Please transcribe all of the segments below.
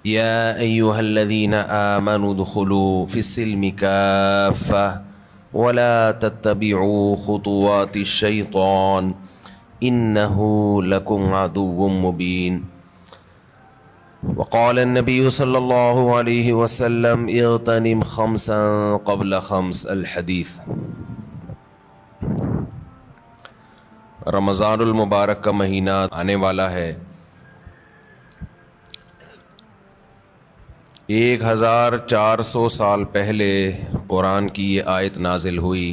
يا أيها الذين آمنوا ادخلوا في السلم كافة ولا تتبعوا خطوات الشيطان إنه لكم عدو مبين. وقال النبي صلى الله عليه وسلم اغتنم خمسا قبل خمس الحدیث۔ رمضان المبارک کا مہینہ آنے والا ہے۔ 1400 سال پہلے قرآن کی یہ آیت نازل ہوئی،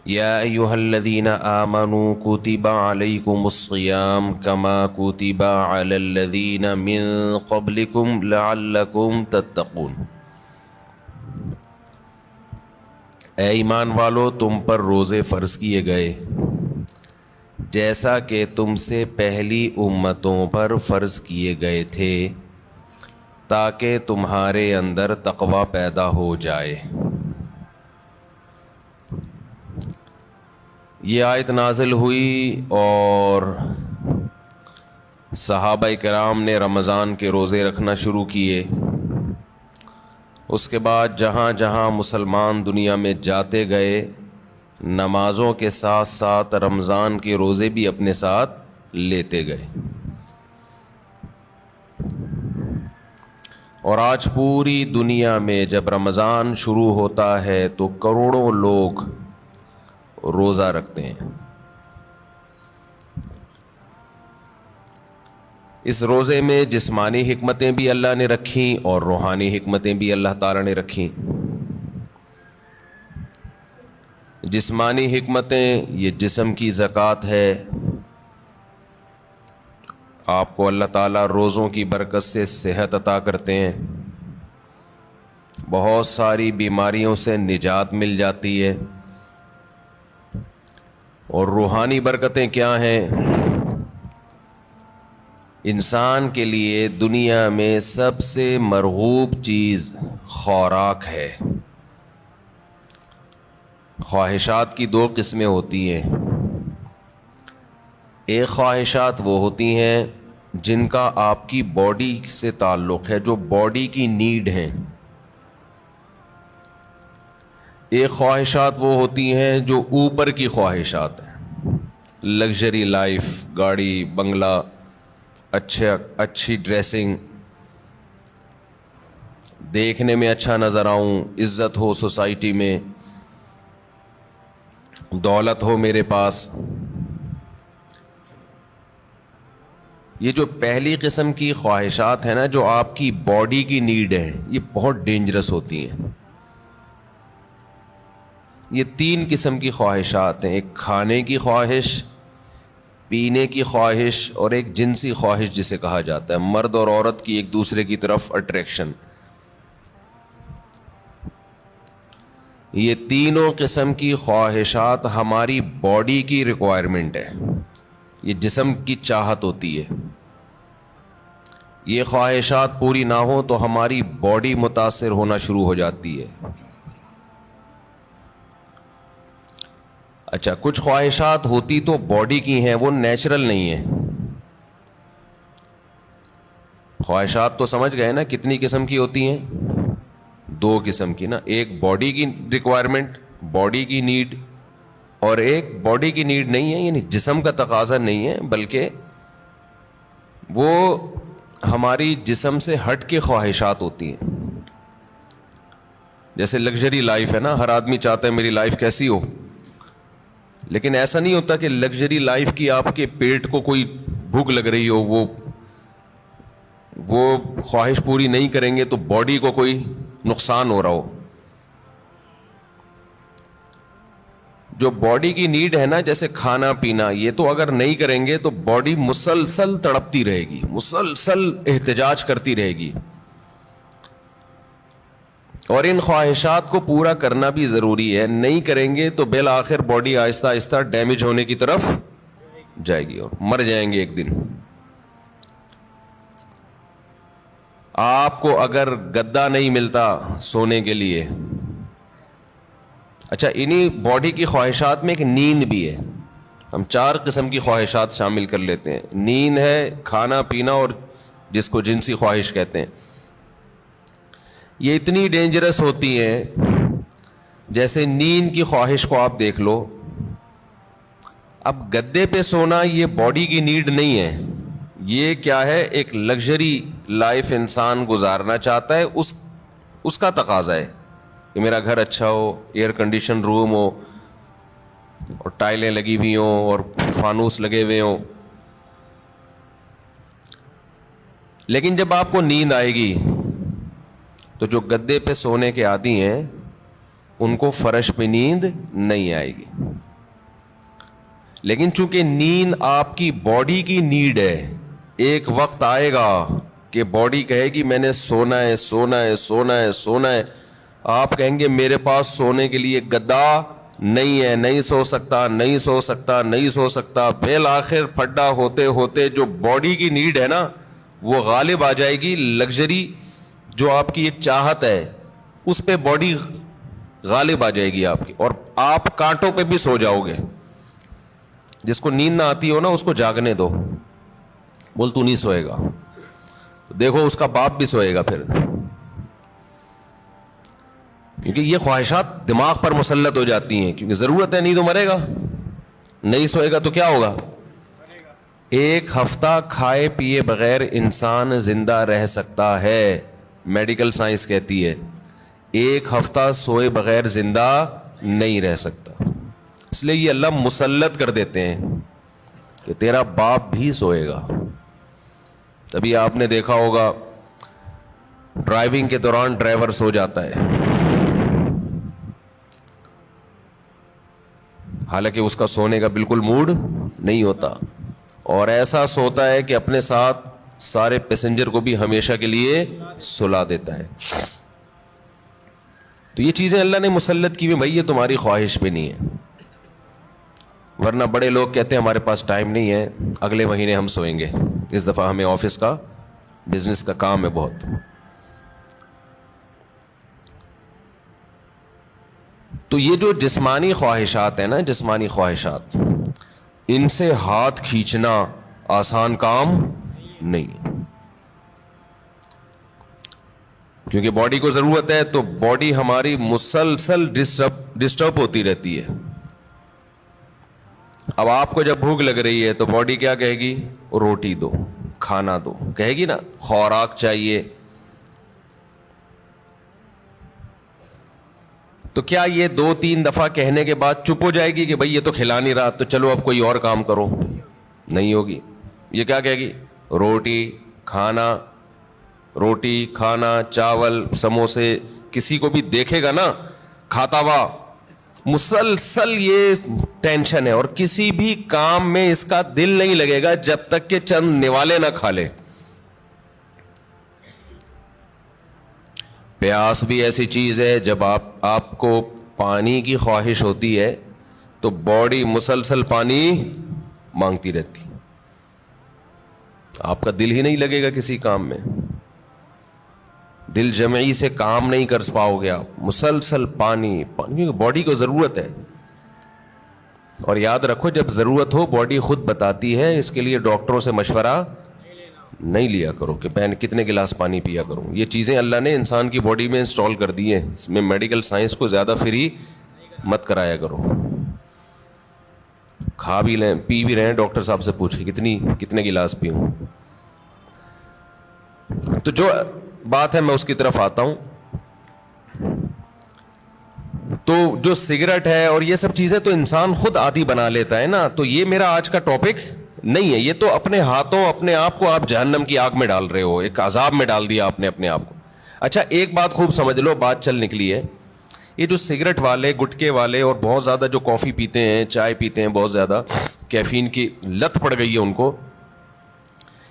یا ایھا الذین آمنوا کتب علیکم الصیام کما کتب علی الذین من قبلکم لعلکم تتقون۔ اے ایمان والو، تم پر روزے فرض کیے گئے جیسا کہ تم سے پہلی امتوں پر فرض کیے گئے تھے، تاکہ تمہارے اندر تقوی پیدا ہو جائے۔ یہ آیت نازل ہوئی اور صحابہ کرام نے رمضان کے روزے رکھنا شروع کیے۔ اس کے بعد جہاں جہاں مسلمان دنیا میں جاتے گئے، نمازوں کے ساتھ ساتھ رمضان کے روزے بھی اپنے ساتھ لیتے گئے، اور آج پوری دنیا میں جب رمضان شروع ہوتا ہے تو کروڑوں لوگ روزہ رکھتے ہیں۔ اس روزے میں جسمانی حکمتیں بھی اللہ نے رکھیں اور روحانی حکمتیں بھی اللہ تعالیٰ نے رکھیں۔ جسمانی حکمتیں، یہ جسم کی زکوٰۃ ہے، آپ کو اللہ تعالیٰ روزوں کی برکت سے صحت عطا کرتے ہیں، بہت ساری بیماریوں سے نجات مل جاتی ہے۔ اور روحانی برکتیں کیا ہیں؟ انسان کے لیے دنیا میں سب سے مرغوب چیز خوراک ہے۔ خواہشات کی دو قسمیں ہوتی ہیں، ایک خواہشات وہ ہوتی ہیں جن کا آپ کی باڈی سے تعلق ہے، جو باڈی کی نیڈ ہیں۔ ایک خواہشات وہ ہوتی ہیں جو اوپر کی خواہشات ہیں، لگژری لائف، گاڑی، بنگلہ، اچھی ڈریسنگ، دیکھنے میں اچھا نظر آؤں، عزت ہو سوسائٹی میں، دولت ہو میرے پاس۔ یہ جو پہلی قسم کی خواہشات ہیں نا، جو آپ کی باڈی کی نیڈ ہے، یہ بہت ڈینجرس ہوتی ہیں۔ یہ 3 قسم کی خواہشات ہیں، ایک کھانے کی خواہش، پینے کی خواہش، اور ایک جنسی خواہش جسے کہا جاتا ہے، مرد اور عورت کی ایک دوسرے کی طرف اٹریکشن۔ یہ تینوں قسم کی خواہشات ہماری باڈی کی ریکوائرمنٹ ہے، یہ جسم کی چاہت ہوتی ہے۔ یہ خواہشات پوری نہ ہو تو ہماری باڈی متاثر ہونا شروع ہو جاتی ہے۔ اچھا، کچھ خواہشات ہوتی تو باڈی کی ہیں، وہ نیچرل نہیں ہیں۔ خواہشات تو سمجھ گئے نا کتنی قسم کی ہوتی ہیں؟ 2 قسم کی نا، ایک باڈی کی ریکوائرمنٹ، باڈی کی نیڈ، اور ایک باڈی کی نیڈ نہیں ہے، یعنی جسم کا تقاضا نہیں ہے، بلکہ وہ ہماری جسم سے ہٹ کے خواہشات ہوتی ہیں۔ جیسے لگژری لائف ہے نا، ہر آدمی چاہتا ہے میری لائف کیسی ہو، لیکن ایسا نہیں ہوتا کہ لگژری لائف کی آپ کے پیٹ کو کوئی بھوک لگ رہی ہو، وہ خواہش پوری نہیں کریں گے تو باڈی کو کوئی نقصان ہو رہا ہو۔ جو باڈی کی نیڈ ہے نا، جیسے کھانا پینا، یہ تو اگر نہیں کریں گے تو باڈی مسلسل تڑپتی رہے گی، مسلسل احتجاج کرتی رہے گی، اور ان خواہشات کو پورا کرنا بھی ضروری ہے۔ نہیں کریں گے تو بالآخر باڈی آہستہ آہستہ ڈیمیج ہونے کی طرف جائے گی اور مر جائیں گے ایک دن۔ آپ کو اگر گدا نہیں ملتا سونے کے لیے، اچھا، انہی باڈی کی خواہشات میں ایک نیند بھی ہے، ہم 4 قسم کی خواہشات شامل کر لیتے ہیں. نیند ہے, کھانا پینا, اور جس کو جنسی خواہش کہتے ہیں. یہ اتنی ڈینجرس ہوتی ہیں. جیسے نیند کی خواہش کو آپ دیکھ لو. اب گدے پہ سونا یہ باڈی کی نیڈ نہیں ہے, یہ کیا ہے, ایک لگژری لائف انسان گزارنا چاہتا ہے, اس کا تقاضا ہے کہ میرا گھر اچھا ہو, ایئر کنڈیشن روم ہو, اور ٹائلیں لگی ہوئی ہوں, اور فانوس لگے ہوئے ہوں. لیکن جب آپ کو نیند آئے گی تو جو گدے پہ سونے کے عادی ہیں ان کو فرش پہ نیند نہیں آئے گی. لیکن چونکہ نیند آپ کی باڈی کی نیڈ ہے, ایک وقت آئے گا کہ باڈی کہے گی میں نے سونا ہے, سونا ہے, سونا ہے, سونا ہے. آپ کہیں گے میرے پاس سونے کے لیے گدا نہیں ہے, نہیں سو سکتا, نہیں سو سکتا, نہیں سو سکتا. بالآخر پھڈا ہوتے ہوتے جو باڈی کی نیڈ ہے نا وہ غالب آ جائے گی. لگژری جو آپ کی ایک چاہت ہے اس پہ باڈی غالب آ جائے گی آپ کی, اور آپ کانٹوں پہ بھی سو جاؤ گے. جس کو نیند نہ آتی ہو نا اس کو جاگنے دو, بول تو نہیں سوئے گا, دیکھو اس کا باپ بھی سوئے گا پھر. کیونکہ یہ خواہشات دماغ پر مسلط ہو جاتی ہیں, کیونکہ ضرورت ہے, نہیں تو مرے گا. نہیں سوئے گا تو کیا ہوگا؟ ایک ہفتہ کھائے پیے بغیر انسان زندہ رہ سکتا ہے, میڈیکل سائنس کہتی ہے. 1 ہفتہ سوئے بغیر زندہ نہیں رہ سکتا. اس لیے یہ اللہ مسلط کر دیتے ہیں کہ تیرا باپ بھی سوئے گا. تبھی آپ نے دیکھا ہوگا ڈرائیونگ کے دوران ڈرائیور سو جاتا ہے, حالانکہ اس کا سونے کا بالکل موڈ نہیں ہوتا, اور ایسا سوتا ہے کہ اپنے ساتھ سارے پیسنجر کو بھی ہمیشہ کے لیے سلا دیتا ہے. تو یہ چیزیں اللہ نے مسلط کی ہوئی, بھائی یہ تمہاری خواہش پہ نہیں ہے. ورنہ بڑے لوگ کہتے ہیں ہمارے پاس ٹائم نہیں ہے, اگلے مہینے ہم سوئیں گے, اس دفعہ ہمیں آفس کا بزنس کا کام ہے بہت. تو یہ جو جسمانی خواہشات ہیں نا, جسمانی خواہشات, ان سے ہاتھ کھینچنا آسان کام نہیں ہے, کیونکہ باڈی کو ضرورت ہے. تو باڈی ہماری مسلسل ڈسٹرب ہوتی رہتی ہے. اب آپ کو جب بھوک لگ رہی ہے تو باڈی کیا کہے گی؟ روٹی دو, کھانا دو, کہے گی نا, خوراک چاہیے. تو کیا یہ 2-3 دفعہ کہنے کے بعد چپ ہو جائے گی کہ بھائی یہ تو کھلا نہیں رہا تو چلو اب کوئی اور کام کرو؟ نہیں ہوگی. یہ کیا کہے گی؟ روٹی کھانا, روٹی کھانا, چاول, سموسے. کسی کو بھی دیکھے گا نا کھاتا ہوا, مسلسل یہ ٹینشن ہے, اور کسی بھی کام میں اس کا دل نہیں لگے گا جب تک کہ چند نوالے نہ کھا لے. پیاس بھی ایسی چیز ہے, جب آپ کو پانی کی خواہش ہوتی ہے تو باڈی مسلسل پانی مانگتی رہتی, آپ کا دل ہی نہیں لگے گا کسی کام میں. دل جمعی سے کام نہیں کر پاؤ گے آپ, مسلسل پانی پانی, باڈی کو ضرورت ہے. اور یاد رکھو جب ضرورت ہو باڈی خود بتاتی ہے, اس کے لیے ڈاکٹروں سے مشورہ نہیں لیا کرو کہ میں کتنے گلاس پانی پیا کروں. یہ چیزیں اللہ نے انسان کی باڈی میں انسٹال کر دی ہیں, اس میں میڈیکل سائنس کو زیادہ فری مت کرایا کرو. کھا بھی لیں پی بھی رہے, ڈاکٹر صاحب سے پوچھیں کتنے گلاس پیوں. تو جو بات ہے میں اس کی طرف آتا ہوں. تو جو سگریٹ ہے اور یہ سب چیزیں تو انسان خود عادی بنا لیتا ہے نا. تو یہ میرا آج کا ٹاپک نہیں ہے, یہ تو اپنے ہاتھوں اپنے آپ کو آپ جہنم کی آگ میں ڈال رہے ہو, ایک عذاب میں ڈال دیا آپ نے اپنے آپ کو. اچھا ایک بات خوب سمجھ لو, بات چل نکلی ہے. یہ جو سگریٹ والے, گٹکے والے, اور بہت زیادہ جو کافی پیتے ہیں, چائے پیتے ہیں, بہت زیادہ کیفین کی لت پڑ گئی ہے ان کو,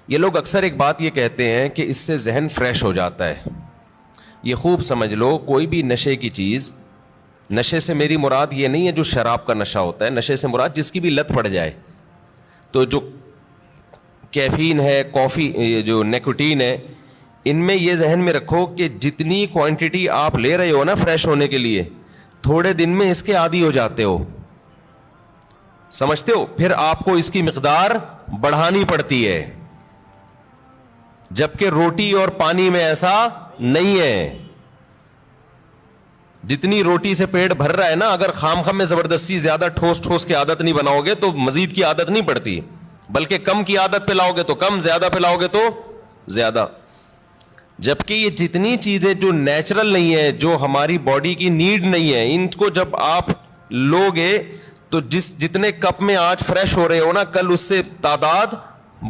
یہ لوگ اکثر ایک بات یہ کہتے ہیں کہ اس سے ذہن فریش ہو جاتا ہے. یہ خوب سمجھ لو, کوئی بھی نشے کی چیز, نشے سے میری مراد یہ نہیں ہے جو شراب کا نشہ ہوتا ہے, نشے سے مراد جس کی بھی لت پڑ جائے. تو جو کیفین ہے, کافی, یہ جو نیکوٹین ہے, ان میں یہ ذہن میں رکھو کہ جتنی کوانٹٹی آپ لے رہے ہو نا فریش ہونے کے لیے, تھوڑے دن میں اس کے عادی ہو جاتے ہو. سمجھتے ہو؟ پھر آپ کو اس کی مقدار بڑھانی پڑتی ہے، جبکہ روٹی اور پانی میں ایسا نہیں ہے. جتنی روٹی سے پیٹ بھر رہا ہے نا، اگر خام خام میں زبردستی زیادہ ٹھوس ٹھوس کی عادت نہیں بناؤ گے تو مزید کی عادت نہیں پڑتی، بلکہ کم کی عادت پہ لاؤ گے تو کم، زیادہ پہ لاؤ گے تو زیادہ. جبکہ یہ جتنی چیزیں جو نیچرل نہیں ہے، جو ہماری باڈی کی نیڈ نہیں ہے، ان کو جب آپ لوگے تو جتنے کپ میں آج فریش ہو رہے ہو نا، کل اس سے تعداد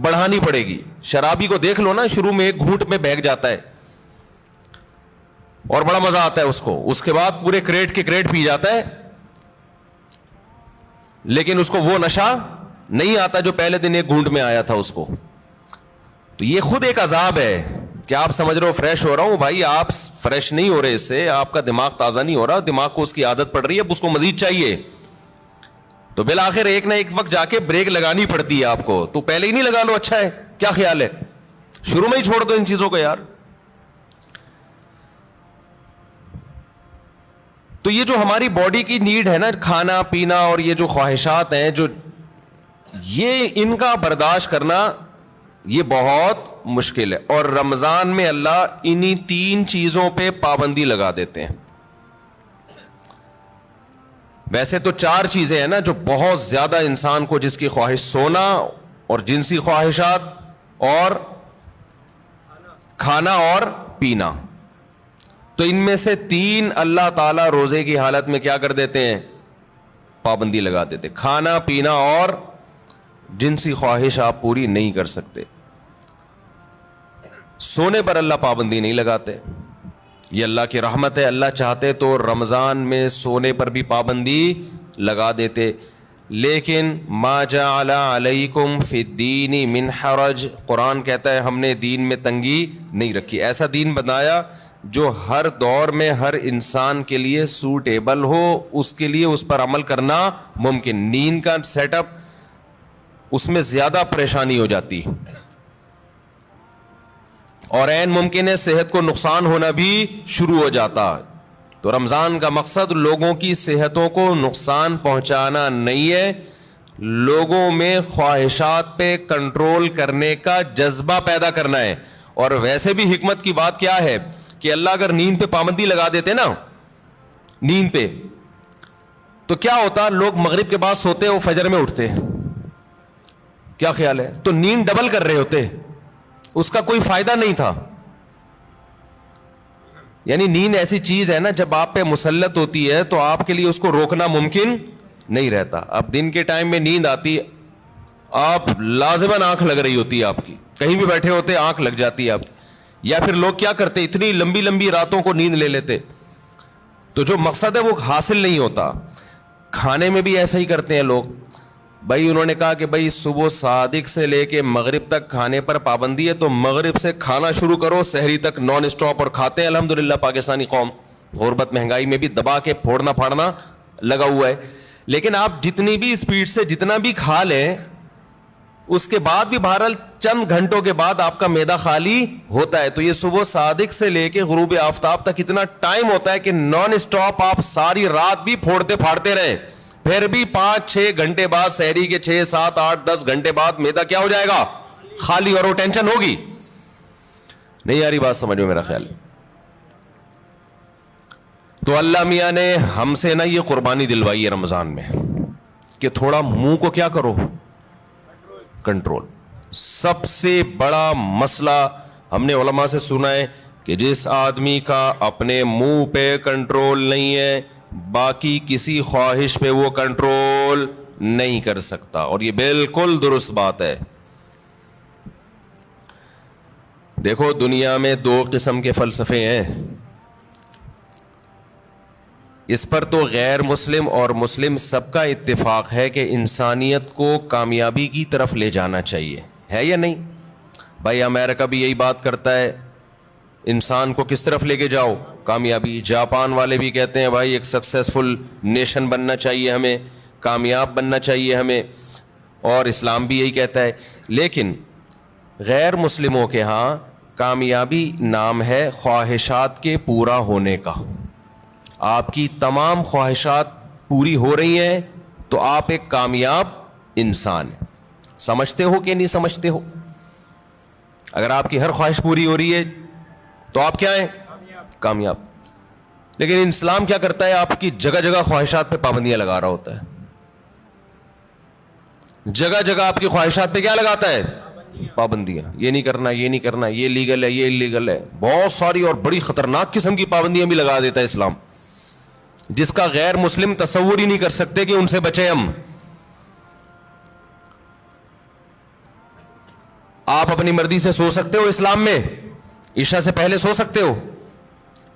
بڑھانی پڑے گی. شرابی کو دیکھ لو نا، شروع میں ایک گھونٹ میں بہک جاتا ہے اور بڑا مزہ آتا ہے اس کو، اس کے بعد پورے کریٹ کے کریٹ پی جاتا ہے، لیکن اس کو وہ نشہ نہیں آتا جو پہلے دن ایک گھونٹ میں آیا تھا اس کو. تو یہ خود ایک عذاب ہے کہ آپ سمجھ رہے ہو فریش ہو رہا ہوں، بھائی آپ فریش نہیں ہو رہے، اس سے آپ کا دماغ تازہ نہیں ہو رہا، دماغ کو اس کی عادت پڑ رہی ہے، اب اس کو مزید چاہیے. تو بالآخر ایک نہ ایک وقت جا کے بریک لگانی پڑتی ہے آپ کو. تو پہلے ہی نہیں لگا لو، اچھا ہے، کیا خیال ہے؟ شروع میں ہی چھوڑ دو ان چیزوں کو یار. تو یہ جو ہماری باڈی کی نیڈ ہے نا، کھانا پینا اور یہ جو خواہشات ہیں، جو یہ ان کا برداشت کرنا یہ بہت مشکل ہے. اور رمضان میں اللہ انہی 3 چیزوں پہ پابندی لگا دیتے ہیں. ویسے تو 4 چیزیں ہیں نا جو بہت زیادہ انسان کو، جس کی خواہش سونا اور جنسی خواہشات اور کھانا اور پینا. تو ان میں سے 3 اللہ تعالیٰ روزے کی حالت میں کیا کر دیتے ہیں؟ پابندی لگا دیتے. کھانا پینا اور جنسی خواہش آپ پوری نہیں کر سکتے. سونے پر اللہ پابندی نہیں لگاتے، یہ اللہ کی رحمت ہے. اللہ چاہتے تو رمضان میں سونے پر بھی پابندی لگا دیتے. لیکن ما جعل علیکم فی الدین من حرج، قرآن کہتا ہے ہم نے دین میں تنگی نہیں رکھی. ایسا دین بنایا جو ہر دور میں ہر انسان کے لیے سوٹیبل ہو، اس کے لیے اس پر عمل کرنا ممکن. نیند کا سیٹ اپ، اس میں زیادہ پریشانی ہو جاتی اور عین ممکن ہے صحت کو نقصان ہونا بھی شروع ہو جاتا. تو رمضان کا مقصد لوگوں کی صحتوں کو نقصان پہنچانا نہیں ہے، لوگوں میں خواہشات پہ کنٹرول کرنے کا جذبہ پیدا کرنا ہے. اور ویسے بھی حکمت کی بات کیا ہے کہ اللہ اگر نیند پہ پابندی لگا دیتے نا، نیند پہ، تو کیا ہوتا؟ لوگ مغرب کے بعد سوتے وہ فجر میں اٹھتے. کیا خیال ہے؟ تو نیند ڈبل کر رہے ہوتے، اس کا کوئی فائدہ نہیں تھا. یعنی نیند ایسی چیز ہے نا، جب آپ پہ مسلط ہوتی ہے تو آپ کے لیے اس کو روکنا ممکن نہیں رہتا. اب دن کے ٹائم میں نیند آتی، آپ لازماً آنکھ لگ رہی ہوتی ہے آپ کی، کہیں بھی بیٹھے ہوتے آنکھ لگ جاتی ہے آپ کی. یا پھر لوگ کیا کرتے، اتنی لمبی لمبی راتوں کو نیند لے لیتے، تو جو مقصد ہے وہ حاصل نہیں ہوتا. کھانے میں بھی ایسا ہی کرتے ہیں لوگ. بھائی انہوں نے کہا کہ بھائی صبح صادق سے لے کے مغرب تک کھانے پر پابندی ہے، تو مغرب سے کھانا شروع کرو، سحری تک نان اسٹاپ. اور کھاتے ہیں الحمدللہ پاکستانی قوم، غربت مہنگائی میں بھی دبا کے پھوڑنا پھاڑنا لگا ہوا ہے. لیکن آپ جتنی بھی اسپیڈ سے جتنا بھی کھا لیں، اس کے بعد بھی بہرحال چند گھنٹوں کے بعد آپ کا معدہ خالی ہوتا ہے. تو یہ صبح صادق سے لے کے غروب آفتاب تک اتنا ٹائم ہوتا ہے کہ نان اسٹاپ آپ ساری رات بھی پھوڑتے پھاڑتے رہیں، پھر بھی 5-6 گھنٹے بعد، سحری کے 6, 7, 8, 10 گھنٹے بعد معدہ کیا ہو جائے گا؟ خالی. اور وہ ٹینشن ہوگی. نہیں آ رہی بات سمجھ میں میرا خیال ہے؟ تو اللہ میاں نے ہم سے نا یہ قربانی دلوائی ہے رمضان میں کہ تھوڑا منہ کو کیا کرو؟ کنٹرول. سب سے بڑا مسئلہ ہم نے علماء سے سنا ہے کہ جس آدمی کا اپنے منہ پہ کنٹرول نہیں ہے، باقی کسی خواہش پہ وہ کنٹرول نہیں کر سکتا. اور یہ بالکل درست بات ہے. دیکھو دنیا میں 2 قسم کے فلسفے ہیں، اس پر تو غیر مسلم اور مسلم سب کا اتفاق ہے کہ انسانیت کو کامیابی کی طرف لے جانا چاہیے، ہے یا نہیں؟ بھائی امریکہ بھی یہی بات کرتا ہے، انسان کو کس طرف لے کے جاؤ؟ کامیابی. جاپان والے بھی کہتے ہیں بھائی ایک سکسیسفل نیشن بننا چاہیے ہمیں، کامیاب بننا چاہیے ہمیں. اور اسلام بھی یہی کہتا ہے. لیکن غیر مسلموں کے ہاں کامیابی نام ہے خواہشات کے پورا ہونے کا. آپ کی تمام خواہشات پوری ہو رہی ہیں، تو آپ ایک کامیاب انسان ہیں. سمجھتے ہو کہ نہیں سمجھتے ہو؟ اگر آپ کی ہر خواہش پوری ہو رہی ہے تو آپ کیا ہیں؟ کامیاب. لیکن اسلام کیا کرتا ہے؟ آپ کی جگہ جگہ خواہشات پہ پابندیاں لگا رہا ہوتا ہے. جگہ جگہ آپ کی خواہشات پہ کیا لگاتا ہے؟ پابندیاں. یہ نہیں کرنا، یہ نہیں کرنا، یہ لیگل ہے، یہ انلیگل ہے. بہت ساری اور بڑی خطرناک قسم کی پابندیاں بھی لگا دیتا ہے اسلام، جس کا غیر مسلم تصور ہی نہیں کر سکتے کہ ان سے بچیں ہم. آپ اپنی مرضی سے سو سکتے ہو اسلام میں؟ عشاء سے پہلے سو سکتے ہو؟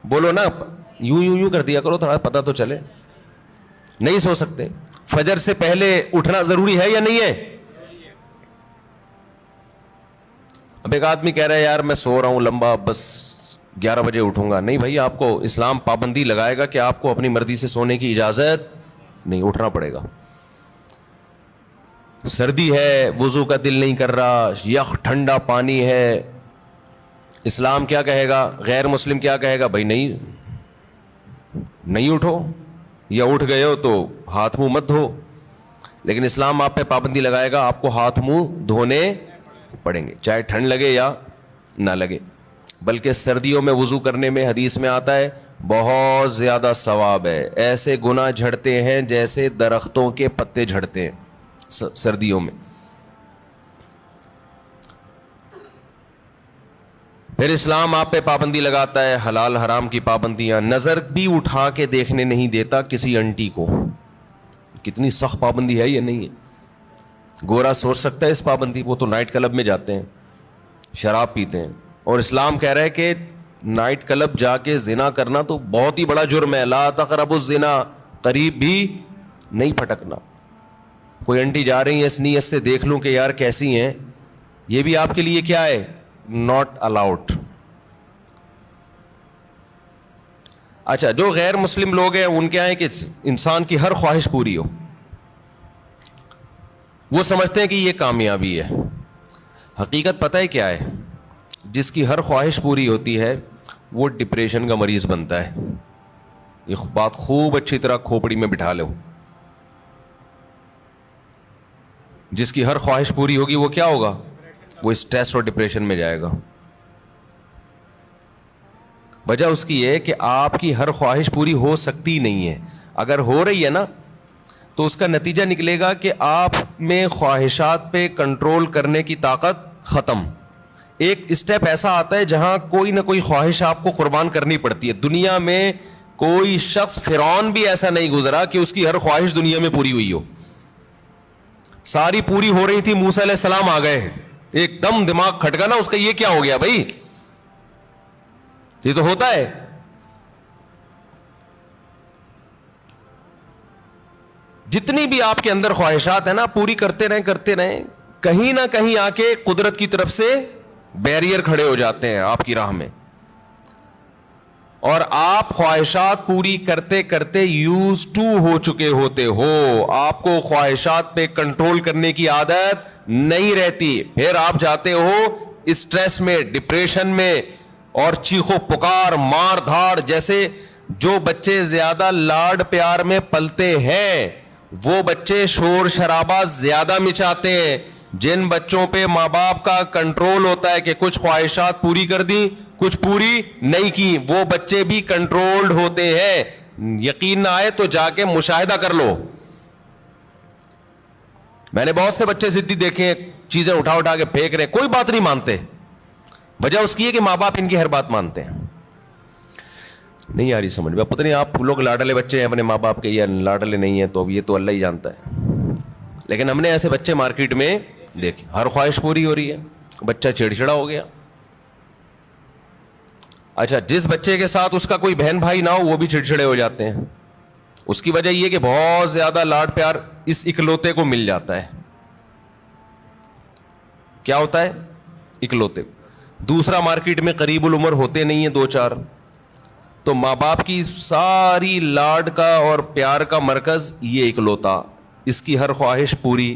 بولو نا، یوں یوں یوں کر دیا کرو، تھوڑا پتہ تو چلے. نہیں سو سکتے. فجر سے پہلے اٹھنا ضروری ہے یا نہیں ہے؟ اب ایک آدمی کہہ رہا ہے یار میں سو رہا ہوں لمبا، بس 11 بجے اٹھوں گا. نہیں بھائی، آپ کو اسلام پابندی لگائے گا کہ آپ کو اپنی مرضی سے سونے کی اجازت نہیں، اٹھنا پڑے گا. سردی ہے، وضو کا دل نہیں کر رہا، یخ ٹھنڈا پانی ہے، اسلام کیا کہے گا؟ غیر مسلم کیا کہے گا؟ بھائی نہیں اٹھو، یا اٹھ گئے ہو تو ہاتھ منہ مت دھو. لیکن اسلام آپ پہ پابندی لگائے گا، آپ کو ہاتھ منہ دھونے پڑیں گے، چاہے ٹھنڈ لگے یا نہ لگے. بلکہ سردیوں میں وضو کرنے میں حدیث میں آتا ہے بہت زیادہ ثواب ہے. ایسے گناہ جھڑتے ہیں جیسے درختوں کے پتے جھڑتے ہیں سردیوں میں. پھر اسلام آپ پہ پابندی لگاتا ہے حلال حرام کی پابندیاں. نظر بھی اٹھا کے دیکھنے نہیں دیتا کسی انٹی کو. کتنی سخت پابندی ہے یہ نہیں ہے؟ گورا سوچ سکتا ہے اس پابندی. وہ تو نائٹ کلب میں جاتے ہیں، شراب پیتے ہیں، اور اسلام کہہ رہا ہے کہ نائٹ کلب جا کے زنا کرنا تو بہت ہی بڑا جرم ہے. لا تقربوا الزنا، قریب بھی نہیں پھٹکنا. کوئی انٹی جا رہی ہیں اس نیت سے دیکھ لوں کہ یار کیسی ہیں، یہ بھی آپ کے لیے کیا ہے؟ Not allowed. اچھا، جو غیر مسلم لوگ ہیں ان کے ہیں کہ انسان کی ہر خواہش پوری ہو. وہ سمجھتے ہیں کہ یہ کامیابی ہے. حقیقت پتہ ہے کیا ہے؟ جس کی ہر خواہش پوری ہوتی ہے وہ ڈپریشن کا مریض بنتا ہے. یہ بات خوب اچھی طرح کھوپڑی میں بٹھا لو. جس کی ہر خواہش پوری ہوگی وہ کیا ہوگا؟ وہ اسٹریس اور ڈپریشن میں جائے گا. وجہ اس کی ہے کہ آپ کی ہر خواہش پوری ہو سکتی نہیں ہے. اگر ہو رہی ہے نا تو اس کا نتیجہ نکلے گا کہ آپ میں خواہشات پہ کنٹرول کرنے کی طاقت ختم. ایک اسٹیپ ایسا آتا ہے جہاں کوئی نہ کوئی خواہش آپ کو قربان کرنی پڑتی ہے. دنیا میں کوئی شخص، فرعون بھی ایسا نہیں گزرا کہ اس کی ہر خواہش دنیا میں پوری ہوئی ہو. ساری پوری ہو رہی تھی، موسیٰ علیہ السلام آ گئے، ایک دم دماغ کھٹکا نا اس کا، یہ کیا ہو گیا بھائی؟ یہ تو ہوتا ہے. جتنی بھی آپ کے اندر خواہشات ہیں نا، پوری کرتے رہیں، کہیں نہ کہیں آ کے قدرت کی طرف سے بیریئر کھڑے ہو جاتے ہیں آپ کی راہ میں، اور آپ خواہشات پوری کرتے کرتے یوز ٹو ہو چکے ہوتے ہو. آپ کو خواہشات پہ کنٹرول کرنے کی عادت نہیں رہتی. پھر آپ جاتے ہو اسٹریس میں، ڈپریشن میں، اور چیخو پکار، مار دھاڑ. جیسے جو بچے زیادہ لاڈ پیار میں پلتے ہیں وہ بچے شور شرابہ زیادہ مچاتے ہیں. جن بچوں پہ ماں باپ کا کنٹرول ہوتا ہے کہ کچھ خواہشات پوری کر دی، کچھ پوری نہیں کی، وہ بچے بھی کنٹرولڈ ہوتے ہیں. یقین نہ آئے تو جا کے مشاہدہ کر لو. میں نے بہت سے بچے ضدی دیکھے، چیزیں اٹھا کے پھینک رہے، کوئی بات نہیں مانتے. وجہ اس کی ہے کہ ماں باپ ان کی ہر بات مانتے ہیں. نہیں آ رہی سمجھ میں؟ پتہ نہیں آپ لوگ لاڈلے بچے ہیں اپنے ماں باپ کے یا لاڈلے نہیں ہیں، تو اب یہ تو اللہ ہی جانتا ہے. لیکن ہم نے ایسے بچے مارکیٹ میں دیکھے، ہر خواہش پوری ہو رہی ہے، بچہ چڑچڑا ہو گیا. اچھا، جس بچے کے ساتھ اس کا کوئی بہن بھائی نہ ہو وہ بھی چڑچڑے ہو جاتے ہیں. اس کی وجہ یہ کہ بہت زیادہ لاڈ پیار اس اکلوتے کو مل جاتا ہے. کیا ہوتا ہے؟ اکلوتے. دوسرا مارکیٹ میں قریب العمر ہوتے نہیں ہیں، 2-4، تو ماں باپ کی ساری لاڈ کا اور پیار کا مرکز یہ اکلوتا. اس کی ہر خواہش پوری.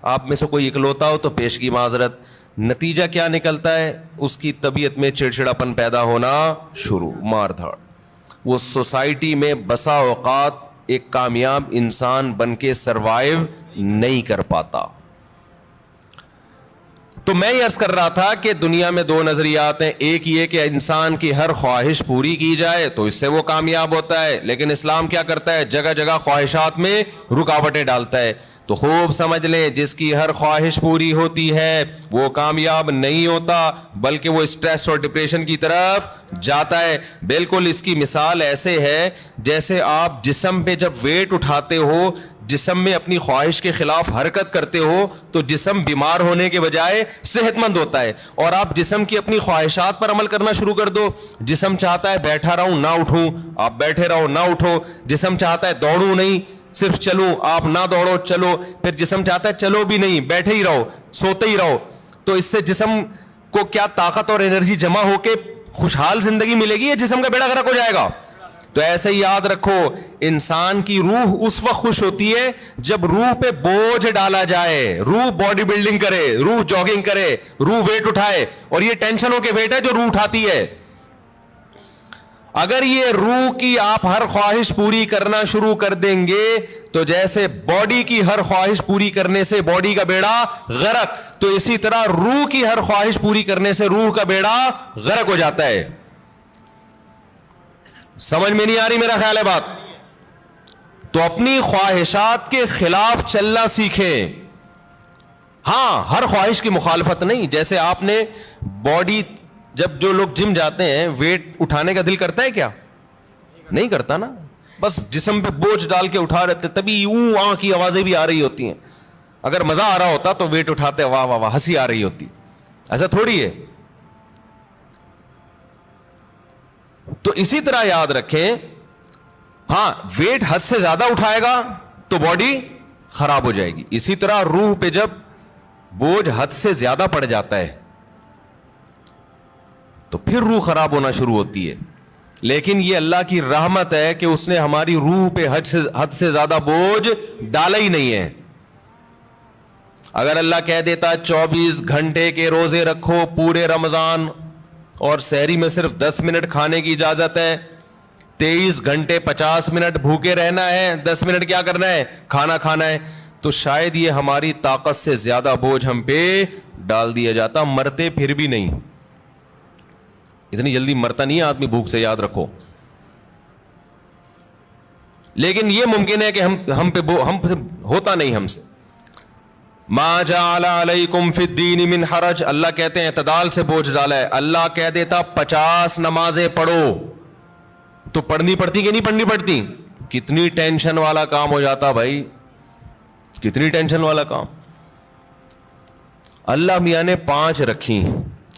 آپ میں سے کوئی اکلوتا ہو تو پیش کی معذرت. نتیجہ کیا نکلتا ہے؟ اس کی طبیعت میں چڑچڑاپن پیدا ہونا شروع، مار دھاڑ. وہ سوسائٹی میں بسا اوقات ایک کامیاب انسان بن کے سروائیو نہیں کر پاتا. تو میں یہ عرض کر رہا تھا کہ دنیا میں دو نظریات ہیں. ایک یہ کہ انسان کی ہر خواہش پوری کی جائے تو اس سے وہ کامیاب ہوتا ہے, لیکن اسلام کیا کرتا ہے, جگہ جگہ خواہشات میں رکاوٹیں ڈالتا ہے. تو خوب سمجھ لیں, جس کی ہر خواہش پوری ہوتی ہے وہ کامیاب نہیں ہوتا, بلکہ وہ اسٹریس اور ڈپریشن کی طرف جاتا ہے. بالکل اس کی مثال ایسے ہے جیسے آپ جسم پہ جب ویٹ اٹھاتے ہو, جسم میں اپنی خواہش کے خلاف حرکت کرتے ہو تو جسم بیمار ہونے کے بجائے صحت مند ہوتا ہے. اور آپ جسم کی اپنی خواہشات پر عمل کرنا شروع کر دو, جسم چاہتا ہے بیٹھا رہوں نہ اٹھوں, آپ بیٹھے رہو نہ اٹھو. جسم چاہتا ہے دوڑوں نہیں, صرف چلوں, آپ نہ دوڑو چلو. پھر جسم چاہتا ہے چلو بھی نہیں, بیٹھے ہی رہو, سوتے ہی رہو. تو اس سے جسم کو کیا طاقت اور انرجی جمع ہو کے خوشحال زندگی ملے گی, یا جسم کا بیڑا غرق ہو جائے گا؟ تو ایسے ہی یاد رکھو, انسان کی روح اس وقت خوش ہوتی ہے جب روح پہ بوجھ ڈالا جائے, روح باڈی بلڈنگ کرے, روح جاگنگ کرے, روح ویٹ اٹھائے. اور یہ ٹینشنوں کے ویٹ ہے جو روح اٹھاتی ہے. اگر یہ روح کی آپ ہر خواہش پوری کرنا شروع کر دیں گے تو جیسے باڈی کی ہر خواہش پوری کرنے سے باڈی کا بیڑا غرق, تو اسی طرح روح کی ہر خواہش پوری کرنے سے روح کا بیڑا غرق ہو جاتا ہے. سمجھ میں نہیں آ رہی میرا خیال ہے بات؟ تو اپنی خواہشات کے خلاف چلنا سیکھیں. ہاں, ہر خواہش کی مخالفت نہیں. جیسے آپ نے باڈی, جب جو لوگ جم جاتے ہیں ویٹ اٹھانے کا دل کرتا ہے کیا؟ نہیں کرتا نا, بس جسم پہ بوجھ ڈال کے اٹھا رہتے, تبھی یوں آنکھ کی آوازیں بھی آ رہی ہوتی ہیں. اگر مزہ آ رہا ہوتا تو ویٹ اٹھاتے واہ واہ واہ ہنسی آ رہی ہوتی. ایسا تھوڑی ہے. تو اسی طرح یاد رکھیں, ہاں ویٹ حد سے زیادہ اٹھائے گا تو باڈی خراب ہو جائے گی. اسی طرح روح پہ جب بوجھ حد سے زیادہ پڑ جاتا ہے تو پھر روح خراب ہونا شروع ہوتی ہے. لیکن یہ اللہ کی رحمت ہے کہ اس نے ہماری روح پہ حد سے زیادہ بوجھ ڈالا ہی نہیں ہے. اگر اللہ کہہ دیتا 24 گھنٹے کے روزے رکھو پورے رمضان, اور سحری میں صرف 10 منٹ کھانے کی اجازت ہے, 23 گھنٹے 50 منٹ بھوکے رہنا ہے, 10 منٹ کیا کرنا ہے, کھانا کھانا ہے, تو شاید یہ ہماری طاقت سے زیادہ بوجھ ہم پہ ڈال دیا جاتا. مرتے پھر بھی نہیں, اتنی جلدی مرتا نہیں ہے آدمی بھوک سے, یاد رکھو. لیکن یہ ممکن ہے کہ ہم پہ ہوتا نہیں ہم سے. ما جعل علیکم فی الدین من حرج, اللہ کہتے ہیں اعتدال سے بوجھ ڈالا ہے. اللہ کہہ دیتا 50 نمازیں پڑھو تو پڑھنی پڑتی کہ نہیں پڑھنی پڑتی؟ کتنی ٹینشن والا کام ہو جاتا بھائی, کتنی ٹینشن والا کام. اللہ میاں نے 5 رکھی,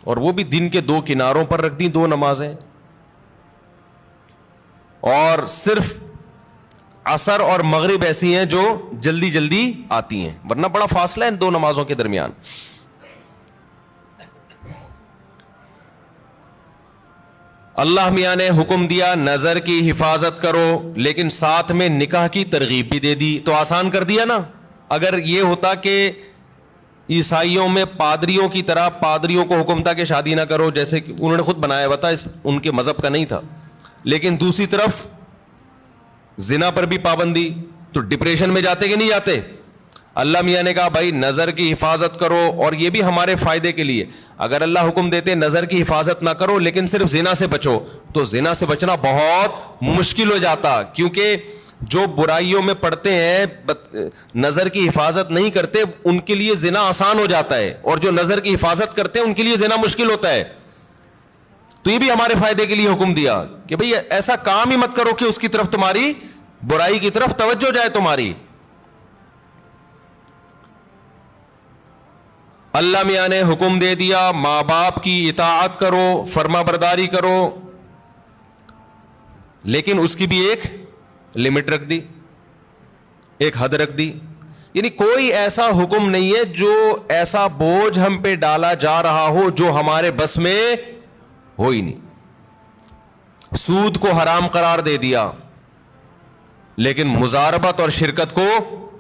اور وہ بھی دن کے 2 کناروں پر رکھ دی 2 نمازیں, اور صرف عصر اور مغرب ایسی ہیں جو جلدی جلدی آتی ہیں, ورنہ بڑا فاصلہ ہے ان 2 نمازوں کے درمیان. اللہ میاں نے حکم دیا نظر کی حفاظت کرو, لیکن ساتھ میں نکاح کی ترغیب بھی دے دی, تو آسان کر دیا نا. اگر یہ ہوتا کہ عیسائیوں میں پادریوں کی طرح پادریوں کو حکم تھا کہ شادی نہ کرو, جیسے کہ انہوں نے خود بنایا ہوا تھا, ان کے مذہب کا نہیں تھا, لیکن دوسری طرف زنا پر بھی پابندی, تو ڈپریشن میں جاتے کہ نہیں جاتے؟ اللہ میاں نے کہا بھائی نظر کی حفاظت کرو, اور یہ بھی ہمارے فائدے کے لیے. اگر اللہ حکم دیتے نظر کی حفاظت نہ کرو لیکن صرف زنا سے بچو, تو زنا سے بچنا بہت مشکل ہو جاتا, کیونکہ جو برائیوں میں پڑتے ہیں نظر کی حفاظت نہیں کرتے ان کے لیے زنا آسان ہو جاتا ہے, اور جو نظر کی حفاظت کرتے ہیں ان کے لیے زنا مشکل ہوتا ہے. تو یہ بھی ہمارے فائدے کے لیے حکم دیا کہ بھئی ایسا کام ہی مت کرو کہ اس کی طرف تمہاری برائی کی طرف توجہ جائے تمہاری. اللہ میاں نے حکم دے دیا ماں باپ کی اطاعت کرو, فرما برداری کرو, لیکن اس کی بھی ایک لمٹ رکھ دی, ایک حد رکھ دی. یعنی کوئی ایسا حکم نہیں ہے جو ایسا بوجھ ہم پہ ڈالا جا رہا ہو جو ہمارے بس میں ہو ہی نہیں. سود کو حرام قرار دے دیا, لیکن مزاربت اور شرکت کو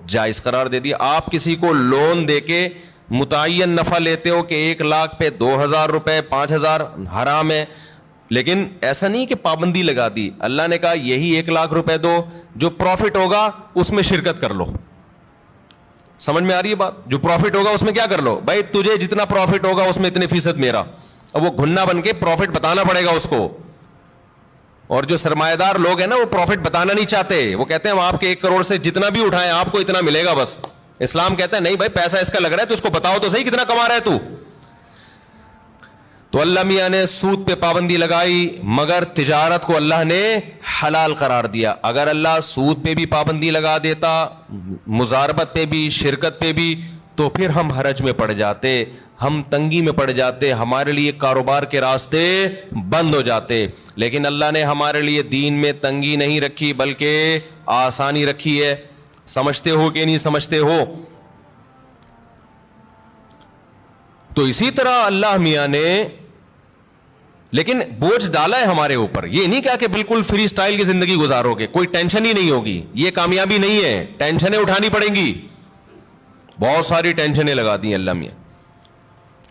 جائز قرار دے دیا. آپ کسی کو لون دے کے متعین نفع لیتے ہو کہ 1 لاکھ پہ 2,000 روپے 5,000 حرام ہے, لیکن ایسا نہیں کہ پابندی لگا دی. اللہ نے کہا یہی 1,00,000 روپے دو, جو پروفٹ ہوگا اس میں شرکت کر لو. سمجھ میں آ رہی ہے بات؟ جو پروفٹ ہوگا اس میں کیا کر لو بھائی, تجھے جتنا پروفٹ ہوگا اس میں اتنے فیصد میرا. اب وہ گھننا بن کے پروفٹ بتانا پڑے گا اس کو. اور جو سرمایہ دار لوگ ہیں نا, وہ پروفٹ بتانا نہیں چاہتے. وہ کہتے ہیں ہم آپ کے 1 کروڑ سے جتنا بھی اٹھائیں آپ کو اتنا ملے گا بس. اسلام کہتا ہے نہیں بھائی, پیسہ اس کا لگ رہا ہے تو اس کو بتاؤ تو صحیح کتنا کما رہا ہے تو. تو اللہ میاں نے سود پہ پابندی لگائی, مگر تجارت کو اللہ نے حلال قرار دیا. اگر اللہ سود پہ بھی پابندی لگا دیتا, مزاربت پہ بھی, شرکت پہ بھی, تو پھر ہم حرج میں پڑ جاتے, ہم تنگی میں پڑ جاتے, ہمارے لیے کاروبار کے راستے بند ہو جاتے. لیکن اللہ نے ہمارے لیے دین میں تنگی نہیں رکھی بلکہ آسانی رکھی ہے. سمجھتے ہو کہ نہیں سمجھتے ہو؟ تو اسی طرح اللہ میاں نے لیکن بوجھ ڈالا ہے ہمارے اوپر. یہ نہیں کہا کہ بالکل فری سٹائل کی زندگی گزارو گے, کوئی ٹینشن ہی نہیں ہوگی. یہ کامیابی نہیں ہے, ٹینشنیں اٹھانی پڑیں گی. بہت ساری ٹینشنیں لگا دی اللہ میاں.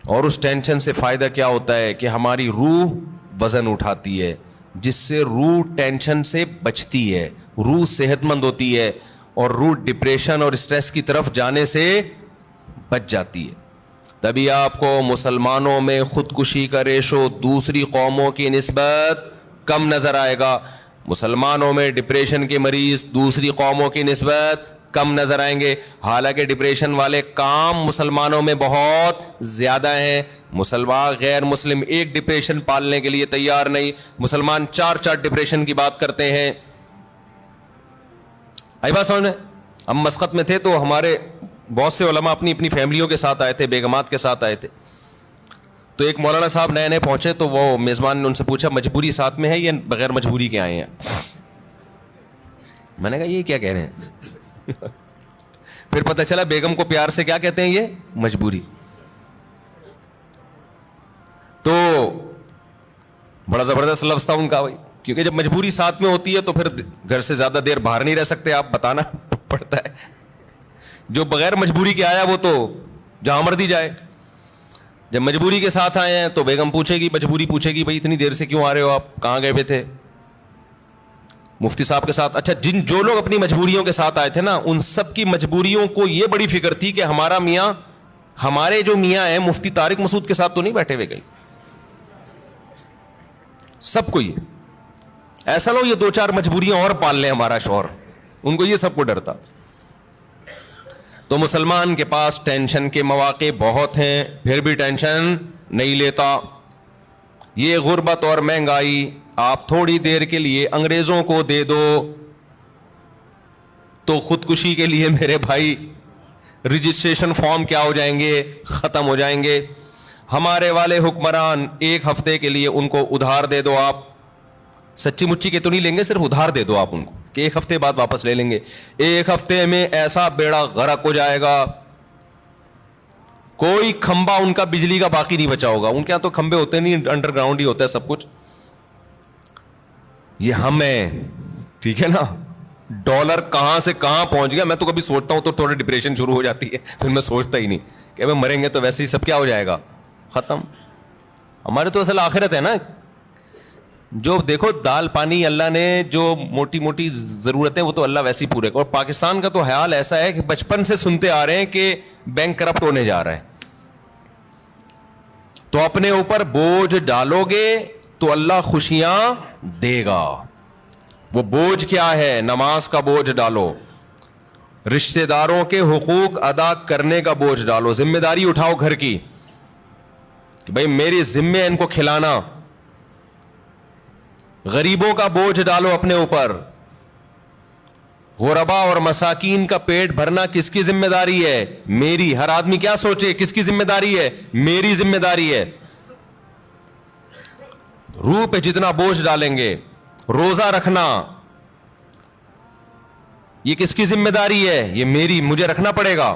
اور اس ٹینشن سے فائدہ کیا ہوتا ہے کہ ہماری روح وزن اٹھاتی ہے, جس سے روح ٹینشن سے بچتی ہے, روح صحت مند ہوتی ہے, اور روح ڈپریشن اور اسٹریس کی طرف جانے سے بچ جاتی ہے. تبھی آپ کو مسلمانوں میں خودکشی کا ریشو دوسری قوموں کی نسبت کم نظر آئے گا. مسلمانوں میں ڈپریشن کے مریض دوسری قوموں کی نسبت کم نظر آئیں گے. حالانکہ ڈپریشن والے کام مسلمانوں میں بہت زیادہ ہیں. مسلمان غیر مسلم ایک ڈپریشن پالنے کے لیے تیار نہیں, مسلمان 4 ڈپریشن کی بات کرتے ہیں. آئی بات سمجھ میں؟ ہم مسقط میں تھے تو ہمارے بہت سے علماء اپنی اپنی فیملیوں کے ساتھ آئے تھے, بیگمات کے ساتھ آئے تھے. تو ایک مولانا صاحب نئے نئے پہنچے تو وہ میزبان نے ان سے پوچھا مجبوری ساتھ میں ہے یا بغیر مجبوری کے آئے ہیں؟ میں نے کہا یہ کیا کہہ رہے ہیں؟ پھر پتہ چلا بیگم کو پیار سے کیا کہتے ہیں, یہ مجبوری. تو بڑا زبردست لفظ تھا ان کا بھائی, کیونکہ جب مجبوری ساتھ میں ہوتی ہے تو پھر گھر سے زیادہ دیر باہر نہیں رہ سکتے, آپ بتانا پڑتا ہے. جو بغیر مجبوری کے آیا وہ تو جہاں مرضی جائے. جب مجبوری کے ساتھ آئے ہیں تو بیگم پوچھے گی, مجبوری پوچھے گی بھائی اتنی دیر سے کیوں آ رہے ہو, آپ کہاں گئے ہوئے تھے مفتی صاحب کے ساتھ. اچھا, جو لوگ اپنی مجبوریوں کے ساتھ آئے تھے نا, ان سب کی مجبوریوں کو یہ بڑی فکر تھی کہ ہمارا میاں, ہمارے جو میاں ہیں مفتی طارق مسعود کے ساتھ تو نہیں بیٹھے ہوئے کہیں. سب کو یہ ایسا نہ ہو یہ 2-4 مجبوریاں اور پال لیں ہمارا شوہر, ان کو یہ سب کو ڈر تھا. تو مسلمان کے پاس ٹینشن کے مواقع بہت ہیں, پھر بھی ٹینشن نہیں لیتا. یہ غربت اور مہنگائی آپ تھوڑی دیر کے لیے انگریزوں کو دے دو تو خودکشی کے لیے میرے بھائی رجسٹریشن فارم کیا ہو جائیں گے, ختم ہو جائیں گے. ہمارے والے حکمران 1 ہفتے کے لیے ان کو ادھار دے دو, آپ سچی مچی کے تو نہیں لیں گے, صرف ادھار دے دو آپ ان کو کہ 1 ہفتے بعد واپس لے لیں گے. 1 ہفتے میں ایسا بیڑا غرق ہو جائے گا, کوئی کھمبا ان کا بجلی کا باقی نہیں بچا ہوگا. ان کے یہاں تو کھمبے ہوتے نہیں, انڈر گراؤنڈ ہی ہوتا ہے سب کچھ. یہ ہم ہیں, ٹھیک ہے نا. ڈالر کہاں سے کہاں پہنچ گیا, میں تو کبھی سوچتا ہوں تو تھوڑا ڈپریشن شروع ہو جاتی ہے, پھر میں سوچتا ہی نہیں کہ مریں گے تو ویسے ہی سب کیا ہو جائے گا, ختم. ہمارے تو اصل آخرت ہے نا. جو دیکھو دال پانی اللہ نے جو موٹی موٹی ضرورتیں وہ تو اللہ ویسے ہی پورے. اور پاکستان کا تو حال ایسا ہے کہ بچپن سے سنتے آ رہے ہیں کہ بینک کرپٹ ہونے جا رہا ہے. تو اپنے اوپر بوجھ ڈالو گے تو اللہ خوشیاں دے گا. وہ بوجھ کیا ہے؟ نماز کا بوجھ ڈالو, رشتہ داروں کے حقوق ادا کرنے کا بوجھ ڈالو, ذمہ داری اٹھاؤ گھر کی کہ بھائی میری ذمہ ہے ان کو کھلانا. غریبوں کا بوجھ ڈالو اپنے اوپر. غربا اور مساکین کا پیٹ بھرنا کس کی ذمہ داری ہے؟ میری. ہر آدمی کیا سوچے کس کی ذمہ داری ہے؟ میری ذمہ داری ہے. روح پہ جتنا بوجھ ڈالیں گے, روزہ رکھنا یہ کس کی ذمہ داری ہے؟ یہ میری, مجھے رکھنا پڑے گا.